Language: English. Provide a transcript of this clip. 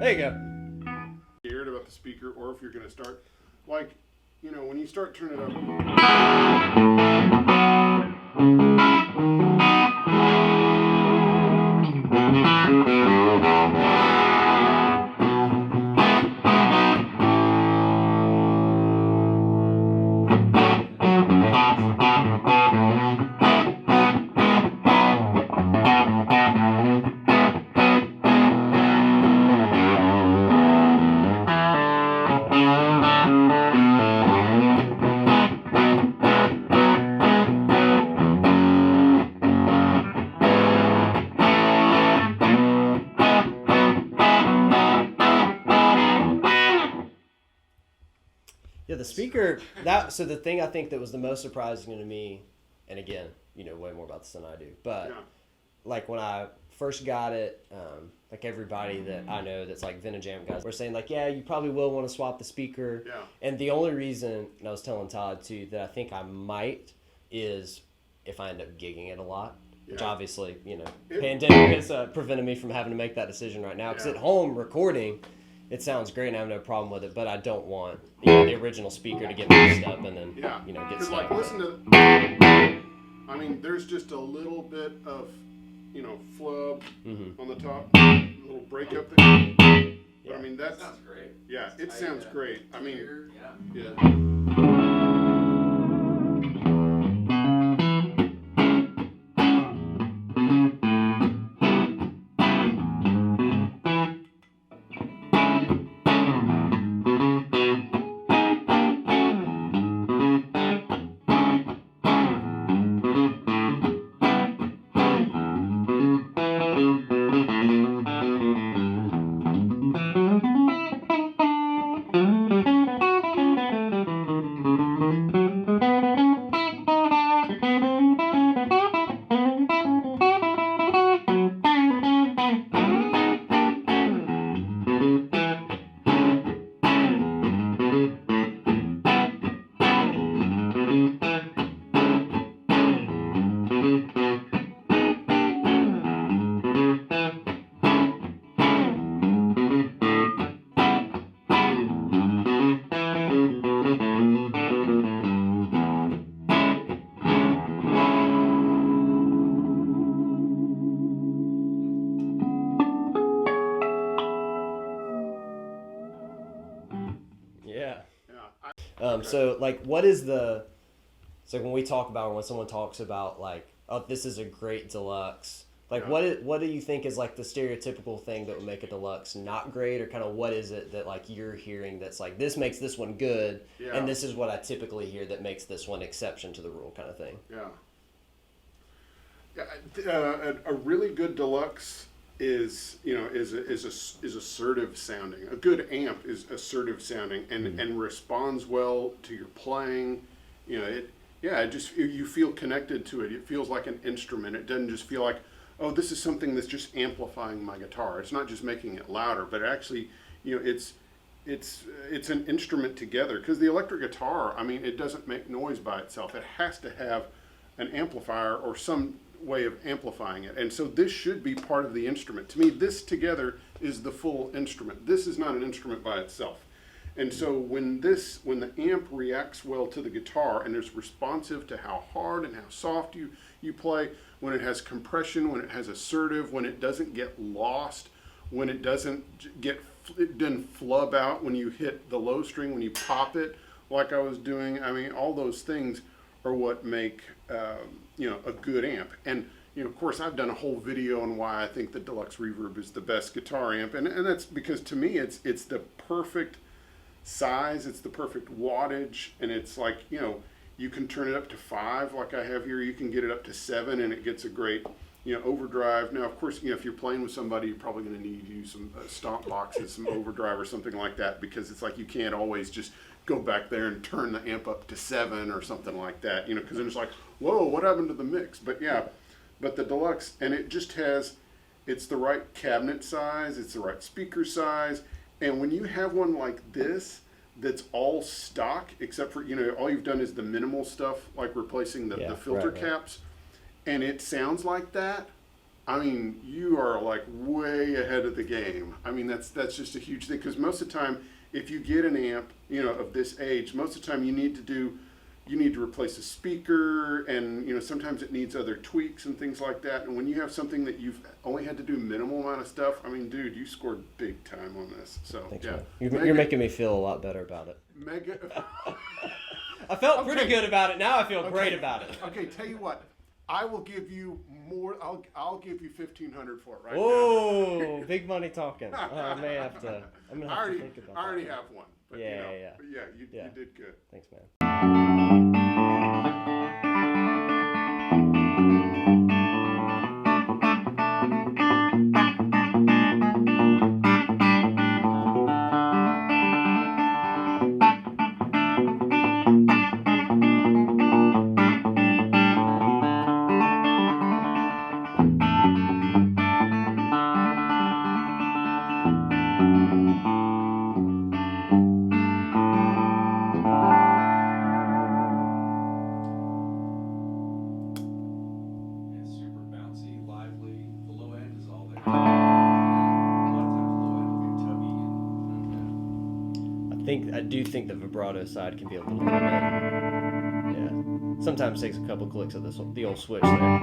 There you go. Scared about the speaker, or if you're going to start, like, you know, when you start turning it up. Yeah, the speaker, so the thing I think that was the most surprising to me, and again, you know way more about this than I do, but like when I first got it, like everybody that I know that's like vintage amp guys were saying like, yeah, you probably will want to swap the speaker. Yeah. And the only reason, and I was telling Todd too, that I think I might is if I end up gigging it a lot. Which obviously, you know, pandemic has prevented me from having to make that decision right now. Because at home recording, it sounds great and I have no problem with it, but I don't want the original speaker to get messed up and then, you know, get stuck. Like, listen to, I mean, there's just a little bit of, you know, flub on the top, a little breakup there. But I mean, that sounds great. Yeah, it sounds great. I mean, yeah. So like what is the, so when we talk about, or when someone talks about like, oh, this is a great deluxe, like what do you think is like the stereotypical thing that would make a deluxe not great, or kind of what is it that like you're hearing that's like, this makes this one good, and this is what I typically hear that makes this one exception to the rule kind of thing? A really good deluxe is, you know, is assertive sounding. A good amp is assertive sounding and responds well to your playing. You know, it just, you feel connected to it. It feels like an instrument. It doesn't just feel like, oh, this is something that's just amplifying my guitar. It's not just making it louder, but actually, you know, it's an instrument together. Because the electric guitar, I mean, it doesn't make noise by itself. It has to have an amplifier or some way of amplifying it, and so this should be part of the instrument. To me, this together is the full instrument. This is not an instrument by itself. And so when the amp reacts well to the guitar and is responsive to how hard and how soft you play, when it has compression, when it has assertive, when it doesn't get lost, when it doesn't flub out when you hit the low string, when you pop it like I was doing, I mean, all those things are what make you know, a good amp. And you know, of course, I've done a whole video on why I think the Deluxe Reverb is the best guitar amp, and that's because to me it's the perfect size, it's the perfect wattage, and it's like, you know, you can turn it up to 5 like I have here, you can get it up to 7 and it gets a great, you know, overdrive. Now, of course, you know, if you're playing with somebody, you're probably going to need to use some stomp boxes, some overdrive or something like that, because it's like you can't always just go back there and turn the amp up to 7 or something like that, you know, because then it's like, whoa, what happened to the mix? But yeah, but the Deluxe, and it just has, it's the right cabinet size, it's the right speaker size, and when you have one like this that's all stock, except for, you know, all you've done is the minimal stuff, like replacing the filter caps, and it sounds like that, I mean, you are like way ahead of the game. I mean, that's just a huge thing, because most of the time, if you get an amp, you know, of this age, most of the time you need to replace a speaker, and you know, sometimes it needs other tweaks and things like that. And when you have something that you've only had to do minimal amount of stuff, I mean, dude, you scored big time on this. So Thanks, yeah, man. You're making me feel a lot better about it. Mega. I felt pretty good about it. Now I feel great about it. Okay, tell you what, I will give you more. I'll give you $1,500 for it right now. Whoa, big money talking. I may have to. I'm gonna have to think about that. I already have one. But, Yeah, you know, yeah. But yeah, you did good. Thanks, man. It's super bouncy, lively. The low end is all there. A lot of times the low end will get tubby. I do think the vibrato side can be a little bit. Yeah. Sometimes takes a couple clicks of the old switch there.